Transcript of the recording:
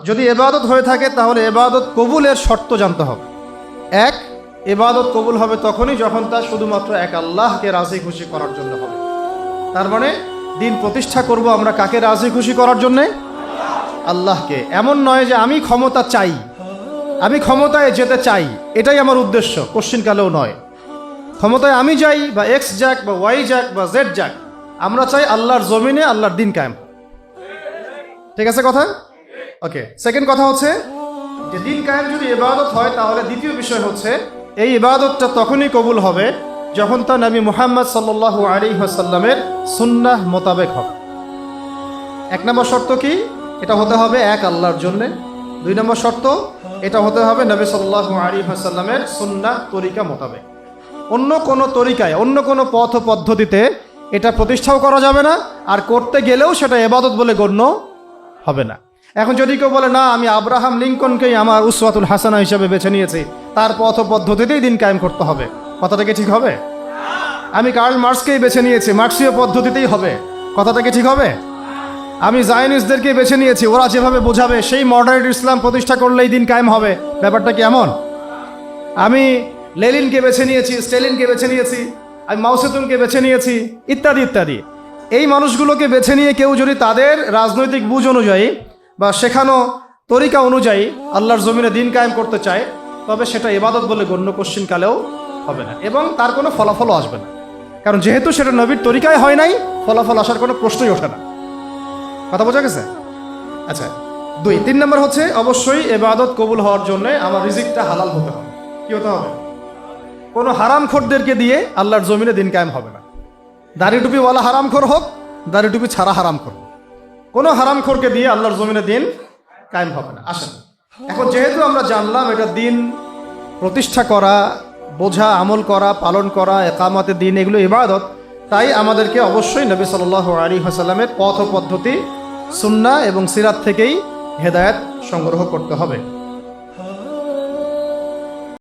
যদি ইবাদত হয়ে থাকে তাহলে ইবাদত কবুলের শর্ত জানতে হবে। এক, ইবাদত কবুল হবে তখনই যখন তা শুধুমাত্র এক আল্লাহকে রাজি খুশি করার জন্য হবে। তার মানে দিন প্রতিষ্ঠা করব আমরা কাকে রাজি খুশি করার জন্যে? আল্লাহকে। এমন নয় যে আমি ক্ষমতা চাই, আমি ক্ষমতায় যেতে চাই, এটাই আমার উদ্দেশ্য, কোশ্চিনকালেও নয়। ক্ষমতায় আমি যাই বা এক্স যাক বা ওয়াই যাক বা জেড যাক, আমরা চাই আল্লাহর জমিনে আল্লাহর দিন কায়েম। ঠিক আছে কথা? ওকে। সেকেন্ড কথা হচ্ছে যে দিন কায়েম যদি ইবাদত হয় তাহলে দ্বিতীয় বিষয় হচ্ছে এই ইবাদতটা তখনই কবুল হবে যখন তা নবী মুহাম্মদ সাল্লাল্লাহু আলাইহি ওয়াসাল্লামের সুন্নাহ মোতাবেক হবে। এক নম্বর শর্ত কি? এটা হতে হবে এক আল্লাহর জন্যে। দুই নম্বর শর্ত, এটা হতে হবে নবী সাল্লাল্লাহু আলাইহি ওয়াসাল্লামের সুন্নাহ তরিকা মোতাবেক। অন্য কোনো তরিকায়, অন্য কোনো পথ পদ্ধতিতে এটা প্রতিষ্ঠাও করা যাবে না, আর করতে গেলেও সেটা ইবাদত বলে গণ্য হবে না। এখন যদি কেউ বলে না আমি আব্রাহাম লিঙ্কনকেই আমার উসওয়াতুল হাসানা হিসেবে বেছে নিয়েছি, তার পথ পদ্ধতিতেই দিন কায়েম করতে হবে, কথাটা কি ঠিক হবে? আমি কার্ল মার্কসকেই বেছে নিয়েছি, মার্কসীয় পদ্ধতিতেই হবে, কথাটা কি ঠিক হবে? আমি জায়নিস্টদেরকে বেছে নিয়েছি, ওরা যেভাবে বোঝাবে সেই মডারেট ইসলাম প্রতিষ্ঠা করলেই দিন কায়েম হবে, ব্যাপারটা কি এমন? আমি লেনিনকে বেছে নিয়েছি, স্টেলিনকে বেছে নিয়েছি, আমি মাও সেতুংকে বেছে নিয়েছি, ইত্যাদি ইত্যাদি। এই মানুষগুলোকে বেছে নিয়ে কেউ যদি তাদের রাজনৈতিক বুঝ অনুযায়ী বা শেখানো তরিকা অনুযায়ী আল্লাহর জমিনে দিন কায়েম করতে চায়, তবে সেটা ইবাদত বলে গণ্য কোশ্চিনকালেও হবে না, এবং তার কোনো ফলাফলও আসবে না। কারণ যেহেতু সেটা নবীর তরিকায় হয় নাই, ফলাফল আসার কোনো প্রশ্নই ওঠে না। কথা বোঝা গেছে? আচ্ছা, তিন নম্বর হচ্ছে অবশ্যই ইবাদত কবুল হওয়ার জন্য আমার রিজিকটা হালাল হতে হবে। কি হতে হবে? কোনো হারামখোরদেরকে দিয়ে আল্লাহর জমিনে দিন কায়েম হবে না। দাড়ি টুপিওয়ালা হারামখোর হোক, দাড়ি টুপি ছাড়া হারামখোর হোক, কোনো হারামখোরকে দিয়ে আল্লাহর জমিনে দিন কায়েম হবে না। আসেন, এখন যেহেতু আমরা জানলাম এটা দিন প্রতিষ্ঠা করা, বোঝা, আমল করা, পালন করা, একামতে দিন, এগুলো ইবাদত, তাই আমাদেরকে অবশ্যই নবী সাল্লাল্লাহু আলাইহি ওয়াসাল্লামের পথ পদ্ধতি, সুন্নাহ এবং সিরাত থেকেই হেদায়েত সংগ্রহ করতে হবে।